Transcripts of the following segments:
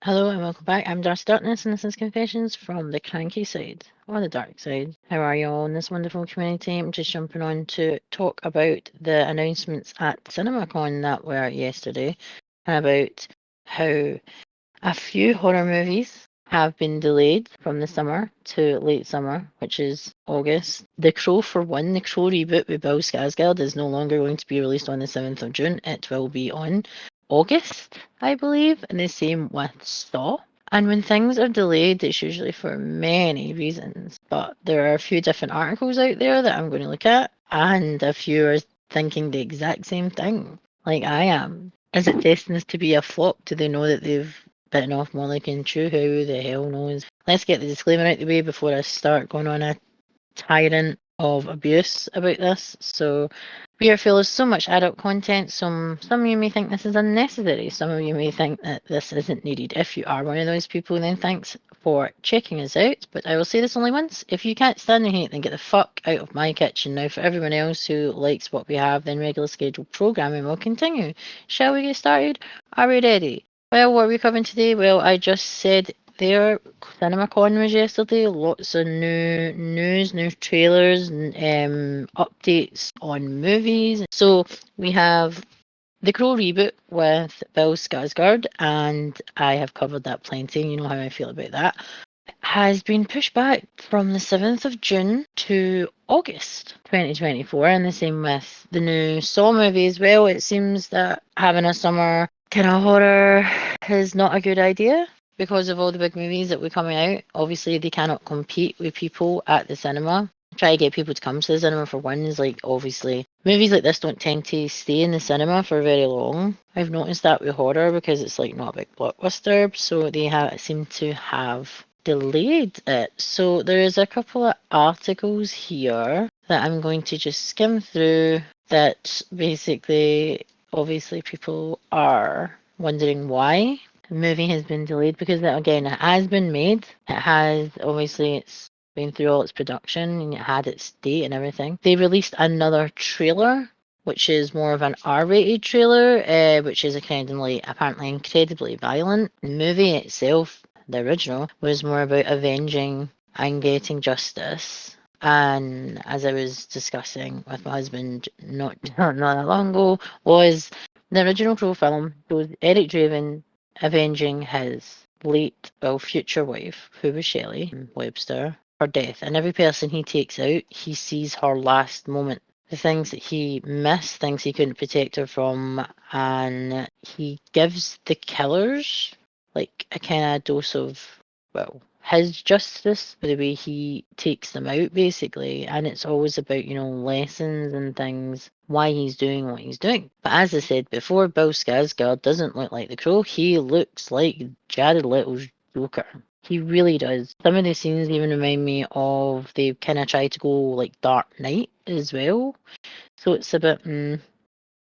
Hello and welcome back. I'm Darcy Darkness and this is Confessions from the Cranky side, or the dark side. How are you all in this wonderful community? I'm just jumping on to talk about the announcements at CinemaCon that were yesterday, and about how a few horror movies have been delayed from the summer to late summer, which is August. The Crow, for one, the Crow reboot with Bill Skarsgård is no longer going to be released on the 7th of June. It will be on August, I believe, and the same with Saw. And when things are delayed, it's usually for many reasons. But there are a few different articles out there that I'm going to look at, and a few are thinking the exact same thing, like I am. Is it destined to be a flop? Do they know that they've bitten off more like in chew? Who the hell knows? Let's get the disclaimer out the way before I start going on a tyrant of abuse about this. So we are full of so much adult content. Some of you may think this is unnecessary. Some of you may think that this isn't needed. If you are one of those people, then thanks for checking us out. But I will say this only once. If you can't stand the hate, then get the fuck out of my kitchen. Now, for everyone else who likes what we have, then regular scheduled programming will continue. Shall we get started? Are we ready? Well, what are we covering today? Well, I just said there, CinemaCon was yesterday. Lots of new news, new trailers, and updates on movies. So we have the Crow reboot with Bill Skarsgård, and I have covered that plenty. You know how I feel about that. Has been pushed back from the 7th of June to August 2024, and the same with the new Saw movie as well. It seems that having a summer kind of horror is not a good idea because of all the big movies that were coming out. Obviously, they cannot compete with people at the cinema. Try to get people to come to the cinema for one is like, obviously, movies like this don't tend to stay in the cinema for very long. I've noticed that with horror because it's like not a big blockbuster, so they seem to have delayed it. So there is a couple of articles here that I'm going to just skim through that basically, obviously, people are wondering why the movie has been delayed because again, it has been made. It has, obviously, it's been through all its production and it had its date and everything. They released another trailer, which is more of an R-rated trailer, which is apparently incredibly violent. The movie itself, the original, was more about avenging and getting justice. And as I was discussing with my husband not that long ago, was the original Crow film shows Eric Draven avenging his future wife, who was Shelley Webster, her death. And every person he takes out, he sees her last moment. The things that he missed, things he couldn't protect her from, and he gives the killers like a kind of dose of, well, his justice for the way he takes them out, basically. And it's always about, lessons and things, why he's doing what he's doing. But as I said before, Bill Skarsgård doesn't look like the Crow. He looks like Jared Leto's Joker. He really does. Some of the scenes even remind me of, they kind of try to go like Dark Knight as well. So it's a bit,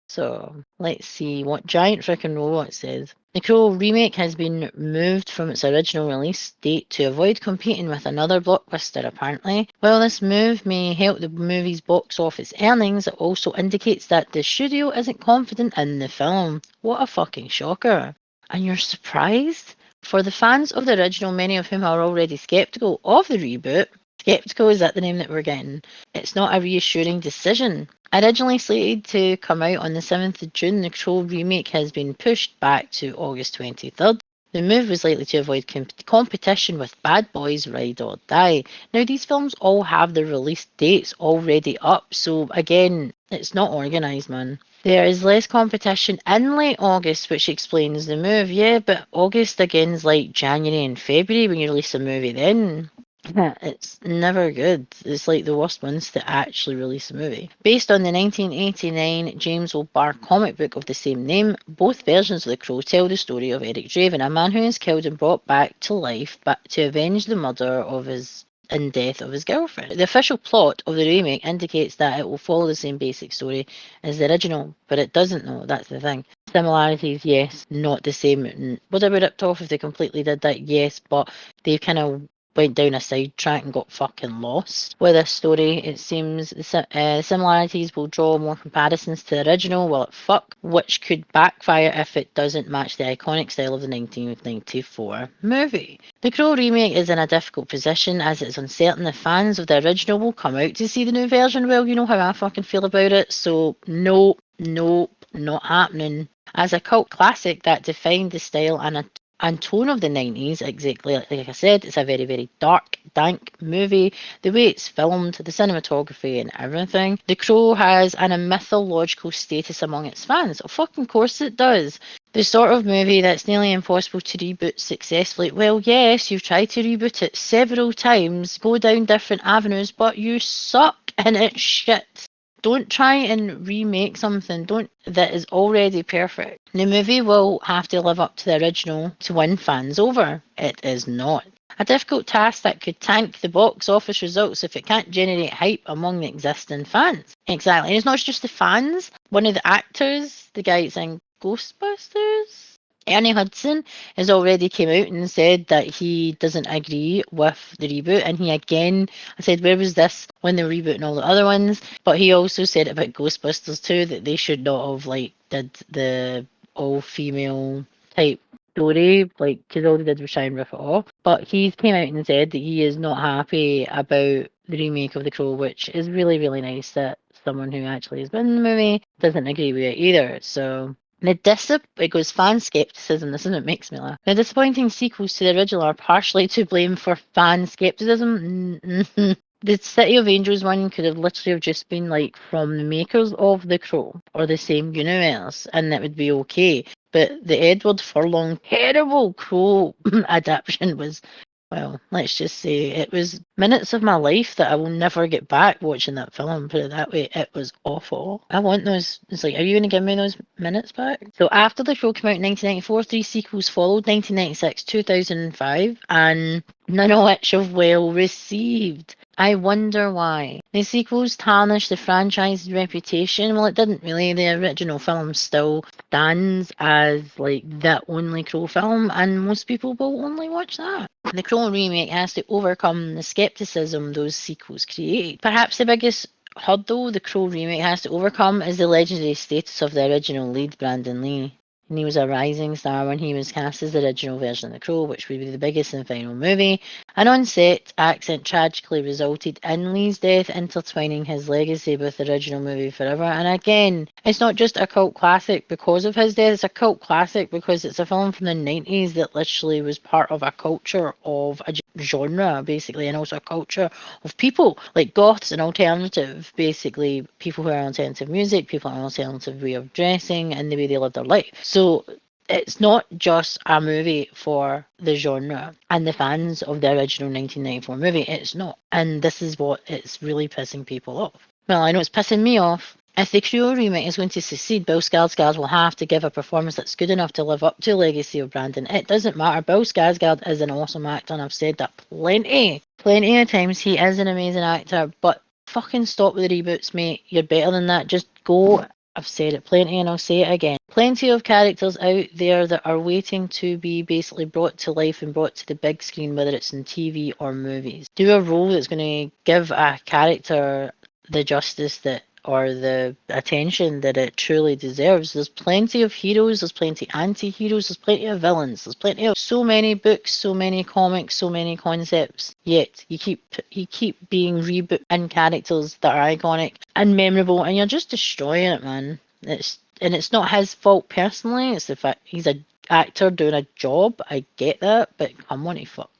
So let's see what giant frickin' robot says. The Crow remake has been moved from its original release date to avoid competing with another blockbuster, apparently. While this move may help the movie's box office earnings, it also indicates that the studio isn't confident in the film. What a fucking shocker. And you're surprised? For the fans of the original, many of whom are already skeptical of the reboot, skeptical, is that the name that we're getting? It's not a reassuring decision. Originally slated to come out on the 7th of June, the Crow remake has been pushed back to August 23rd. The move was likely to avoid competition with Bad Boys Ride or Die. Now, these films all have their release dates already up, so again, it's not organised, man. There is less competition in late August, which explains the move. Yeah, but August again is like January and February when you release a movie then. It's never good. It's like the worst ones to actually release a movie. Based on the 1989 James O'Barr comic book of the same name, both versions of The Crow tell the story of Eric Draven, a man who is killed and brought back to life but to avenge the murder of his and death of his girlfriend. The official plot of the remake indicates that it will follow the same basic story as the original, but it doesn't know. That's the thing. Similarities, yes, not the same. Would I be ripped off if they completely did that? Yes, but they've kind of went down a sidetrack and got fucking lost with this story. It seems the similarities will draw more comparisons to the original, well, fuck, which could backfire if it doesn't match the iconic style of the 1994 movie. The Crow remake is in a difficult position as it's uncertain if fans of the original will come out to see the new version. Well, you know how I fucking feel about it, so nope, not happening. As a cult classic that defined the style and tone of the 90s, exactly like I said, it's a very, very dark, dank movie. The way it's filmed, the cinematography and everything. The Crow has an mythological status among its fans. Of fucking course it does. The sort of movie that's nearly impossible to reboot successfully. Well, yes, you've tried to reboot it several times, go down different avenues, but you suck and it's shit. Don't try and remake something that is already perfect. The movie will have to live up to the original to win fans over. It is not. A difficult task that could tank the box office results if it can't generate hype among the existing fans. Exactly. And it's not just the fans. One of the actors, the guy that's in Ghostbusters, Ernie Hudson, has already came out and said that he doesn't agree with the reboot. And he again, I said, where was this when they were rebooting all the other ones? But he also said about Ghostbusters too, that they should not have did the all-female type story, because all they did was try and rip it off. But he's came out and said that he is not happy about the remake of The Crow, which is really, really nice that someone who actually has been in the movie doesn't agree with it either. So it goes fan skepticism. This is what makes me laugh. The disappointing sequels to the original are partially to blame for fan skepticism. The City of Angels one could have literally have just been from the makers of The Crow or the same universe, and that would be okay. But the Edward Furlong terrible Crow adaptation was, well, let's just say it was minutes of my life that I will never get back watching that film, put it that way. It was awful. I want those. It's are you going to give me those minutes back? So after The Crow came out in 1994, 3 sequels followed, 1996, 2005, and none of which have well received. I wonder why. The sequels tarnished the franchise's reputation. Well, it didn't really. The original film still stands as the only Crow film, and most people will only watch that. The Crow remake has to overcome the skepticism those sequels create. Perhaps the biggest hurdle the Crow remake has to overcome is the legendary status of the original lead, Brandon Lee. And he was a rising star when he was cast as the original version of The Crow, which would be the biggest and final movie. An on-set accident tragically resulted in Lee's death, intertwining his legacy with the original movie forever. And again, it's not just a cult classic because of his death, it's a cult classic because it's a film from the 90s that literally was part of a culture of a genre, basically, and also a culture of people, like goths and alternative, basically, people who are alternative music, people who are alternative way of dressing, and the way they live their life. So it's not just a movie for the genre and the fans of the original 1994 movie. It's not. And this is what it's really pissing people off. Well, I know it's pissing me off. If the Crow remake is going to succeed, Bill Skarsgård will have to give a performance that's good enough to live up to the legacy of Brandon. It doesn't matter. Bill Skarsgård is an awesome actor, and I've said that plenty of times. He is an amazing actor, but fucking stop with the reboots, mate. You're better than that. Just go. I've said it plenty and I'll say it again. Plenty of characters out there that are waiting to be basically brought to life and brought to the big screen, whether it's in TV or movies. Do a role that's going to give a character the justice or the attention that it truly deserves. There's plenty of heroes, there's plenty anti-heroes, there's plenty of villains, there's plenty of so many books, so many comics, so many concepts. Yet you keep being rebooted in characters that are iconic and memorable, and you're just destroying it, man. It's not his fault personally. It's the fact he's an actor doing a job. I get that, but come on, fuck.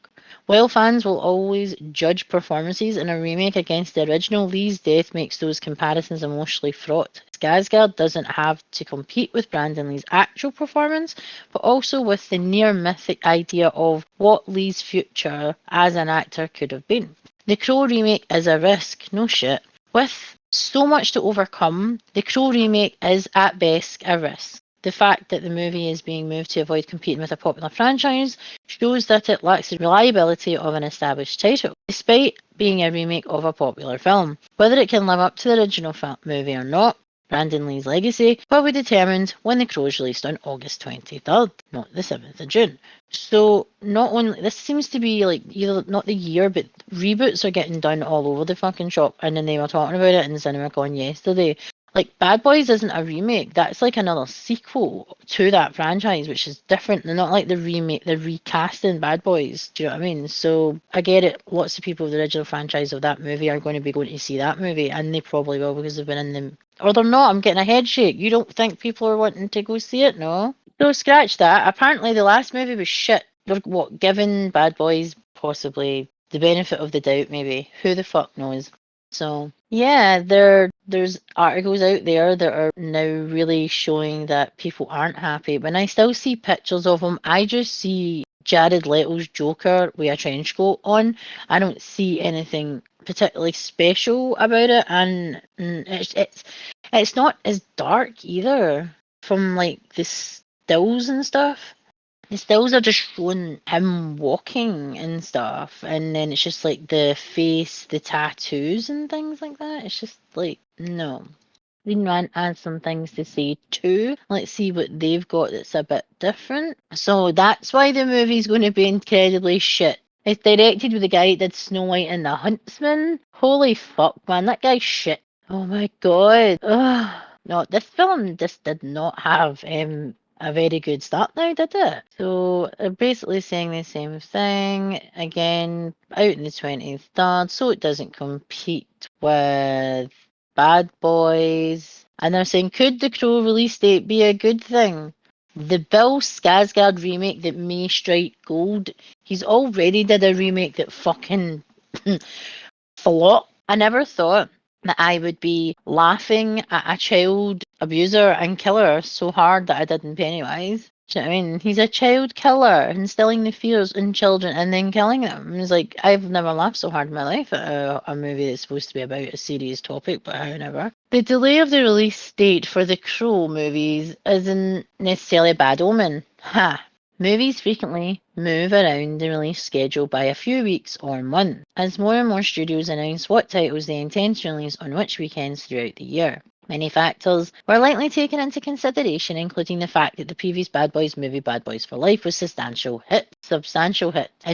While fans will always judge performances in a remake against the original, Lee's death makes those comparisons emotionally fraught. Skarsgård doesn't have to compete with Brandon Lee's actual performance, but also with the near mythic idea of what Lee's future as an actor could have been. The Crow remake is a risk, no shit. With so much to overcome, the Crow remake is at best a risk. The fact that the movie is being moved to avoid competing with a popular franchise shows that it lacks the reliability of an established title, despite being a remake of a popular film. Whether it can live up to the original movie or not, Brandon Lee's legacy will be determined when The Crow is released on August 23rd, not the 7th of June. So not only, this seems to be like either not the year, but reboots are getting done all over the fucking shop, and then they were talking about it in CinemaCon yesterday. Like, Bad Boys isn't a remake, that's like another sequel to that franchise, which is different. They're not like the remake, they're recasting Bad Boys. Do you know what I mean? So I get it. Lots of people with the original franchise of that movie are going to be going to see that movie, and they probably will because they've been in the. Or they're not. I'm getting a head shake. You don't think people are wanting to go see it, no? So scratch that. Apparently, the last movie was shit. They're what, giving Bad Boys possibly the benefit of the doubt, maybe. Who the fuck knows? So yeah, there's articles out there that are now really showing that people aren't happy. When I still see pictures of him, I just see Jared Leto's Joker with a trench coat on. I don't see anything particularly special about it, and it's not as dark either from like the stills and stuff. The stills are just showing him walking and stuff, and then it's just like the face, the tattoos and things like that. It's just like, no. They want to add some things to say too. Let's see what they've got that's a bit different. So that's why the movie's going to be incredibly shit. It's directed with the guy that did Snow White and the Huntsman. Holy fuck, man, that guy's shit. Oh my god. Ugh. No, this film just did not have a very good start now, did it? So they're basically saying the same thing again, out in the 23rd, so it doesn't compete with Bad Boys. And they're saying, could the Crow release date be a good thing? The Bill Skarsgård remake that may strike gold, he's already did a remake that fucking flopped. I never thought that I would be laughing at a child abuser and killer so hard that I did in Pennywise. Do you know what I mean? He's a child killer, instilling the fears in children and then killing them. It's like, I've never laughed so hard in my life at a movie that's supposed to be about a serious topic, but however. The delay of the release date for the Crow movies isn't necessarily a bad omen. Ha! Movies frequently move around the release schedule by a few weeks or months, as more and more studios announce what titles they intend to release on which weekends throughout the year. Many factors were likely taken into consideration, including the fact that the previous Bad Boys movie, Bad Boys for Life, was substantial hit in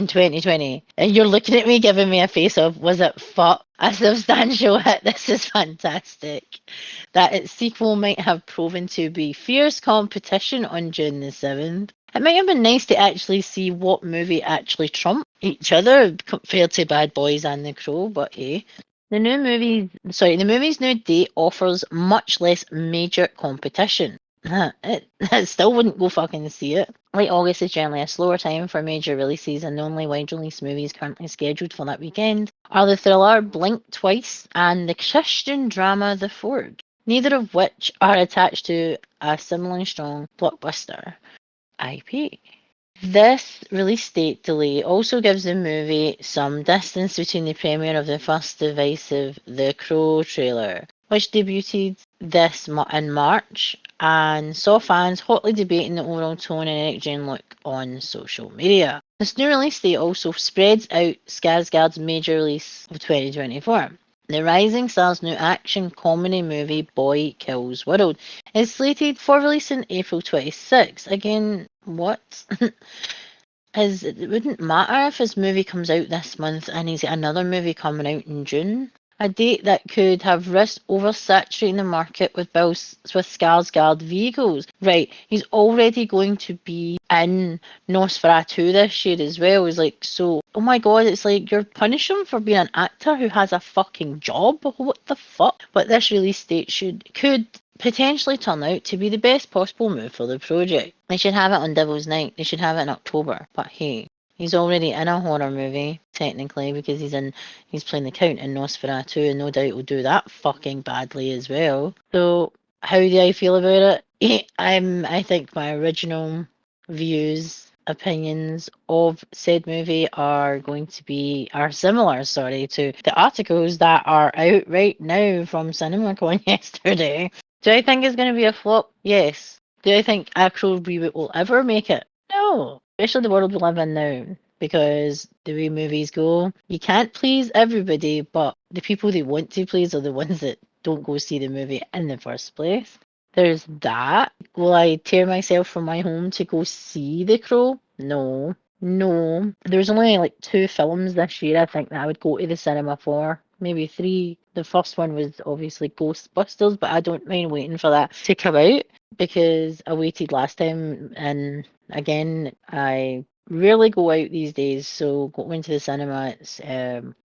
2020. And you're looking at me giving me a face of, was it fuck a substantial hit? This is fantastic. That its sequel might have proven to be fierce competition on June the 7th. It might have been nice to actually see what movie actually trumped each other compared to Bad Boys and The Crow, but hey. The movie's new date offers much less major competition. It still wouldn't go fucking see it. Late August is generally a slower time for major releases, and the only wide release movies currently scheduled for that weekend are the thriller Blink Twice and the Christian drama The Forge, neither of which are attached to a similarly strong blockbuster IP. This release date delay also gives the movie some distance between the premiere of the first divisive The Crow trailer, which debuted in March and saw fans hotly debating the overall tone and energy look on social media. This new release date also spreads out Skarsgård's major release of 2024. The rising star's new action comedy movie Boy Kills World is slated for release in April 26. Again, what? It wouldn't matter if his movie comes out this month and he's got another movie coming out in June. A date that could have risked oversaturating the market with Skarsgård vehicles. Right, he's already going to be in Nosferatu this year as well. It's like, so, oh my god, it's like you're punishing him for being an actor who has a fucking job? What the fuck? But this release date could potentially turn out to be the best possible move for the project. They should have it on Devil's Night. They should have it in October. But hey, he's already in a horror movie, technically, because he's playing the Count in Nosferatu, and no doubt will do that fucking badly as well. So, how do I feel about it? I think my original views, opinions of said movie are similar, to the articles that are out right now from CinemaCon yesterday. Do I think it's going to be a flop? Yes. Do I think a Crow reboot will ever make it? No. Especially the world we live in now. Because the way movies go, you can't please everybody, but the people they want to please are the ones that don't go see the movie in the first place. There's that. Will I tear myself from my home to go see The Crow? No. No. There's only like 2 films this year I think that I would go to the cinema for. Maybe 3. The first one was obviously Ghostbusters, but I don't mind waiting for that to come out because I waited last time, and again, I rarely go out these days, so going to the cinema, it's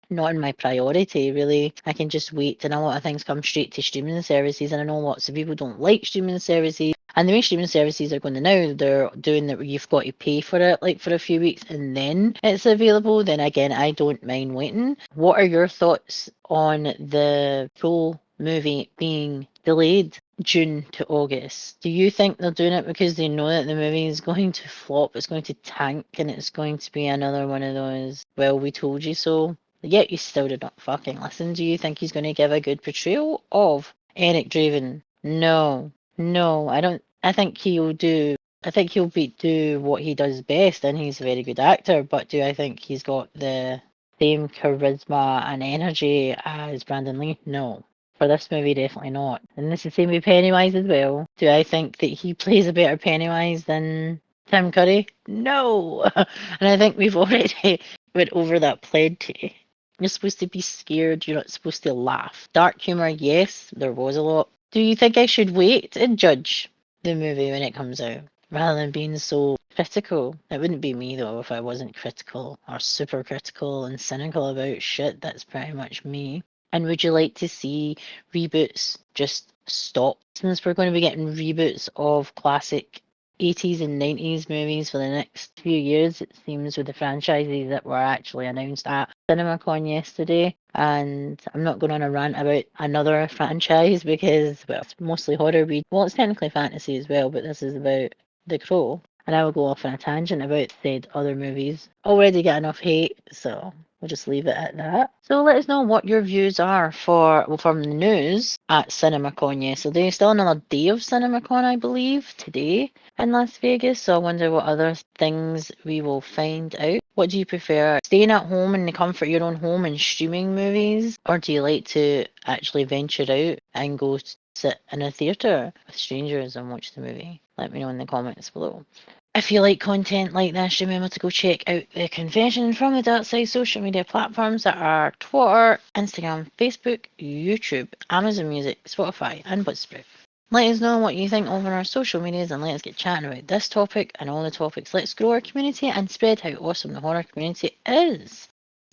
not in my priority really. I can just wait, and a lot of things come straight to streaming services, and I know lots of people don't like streaming services. And the way streaming services are going now, they're doing that where you've got to pay for it like for a few weeks and then it's available. Then again, I don't mind waiting. What are your thoughts on the full movie being delayed June to August? Do you think they're doing it because they know that the movie is going to flop, it's going to tank, and it's going to be another one of those, well, we told you so? Yet you still did not fucking listen. Do you think he's going to give a good portrayal of Eric Draven? No. No, I don't. I think he'll do. I think he'll do what he does best, and he's a very good actor. But do I think he's got the same charisma and energy as Brandon Lee? No. For this movie, definitely not. And this is the same with Pennywise as well. Do I think that he plays a better Pennywise than Tim Curry? No. And I think we've already went over that plenty. You're supposed to be scared. You're not supposed to laugh. Dark humor, yes, there was a lot. Do you think I should wait and judge the movie when it comes out rather than being so critical? It wouldn't be me though if I wasn't critical or super critical and cynical about shit. That's pretty much me. And would you like to see reboots just stop? Since we're going to be getting reboots of classic 80s and 90s movies for the next few years, it seems, with the franchises that were actually announced at CinemaCon yesterday. And I'm not going on a rant about another franchise because, well, it's mostly horror. Well, it's technically fantasy as well, but this is about The Crow. And I will go off on a tangent about said other movies. Already get enough hate, so we'll just leave it at that. So let us know what your views are from the news at CinemaCon yesterday. Still another day of CinemaCon, I believe, today in Las Vegas. So I wonder what other things we will find out. What do you prefer? Staying at home in the comfort of your own home and streaming movies? Or do you like to actually venture out and go sit in a theatre with strangers and watch the movie? Let me know in the comments below. If you like content like this, remember to go check out the confession from the Darkside social media platforms that are Twitter, Instagram, Facebook, YouTube, Amazon Music, Spotify, and Buzzsprout. Let us know what you think over our social medias and let us get chatting about this topic and all the topics. Let's grow our community and spread how awesome the horror community is.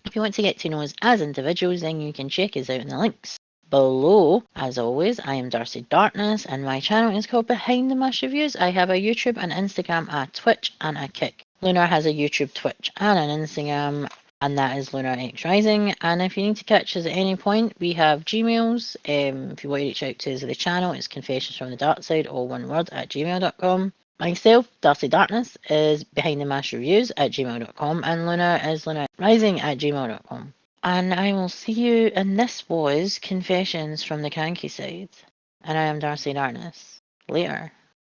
If you want to get to know us as individuals, then you can check us out in the links below. As always, I am Darcy Darkness and my channel is called Behind the Mash Reviews. I have a YouTube, an Instagram, a Twitch and a Kick. Lunar has a YouTube, Twitch and an Instagram, and that is Lunar X Rising. And if you need to catch us at any point, we have Gmails. If you want to reach out to us at the channel, it's confessions from the dark side, all one word, at gmail.com. Myself, Darcy Darkness, is Behind the Mash Reviews at gmail.com, and Lunar is Lunar Rising at gmail.com. And I will see you, and this was Confessions from the Cranky Side. And I am Darcy Darkness. Later.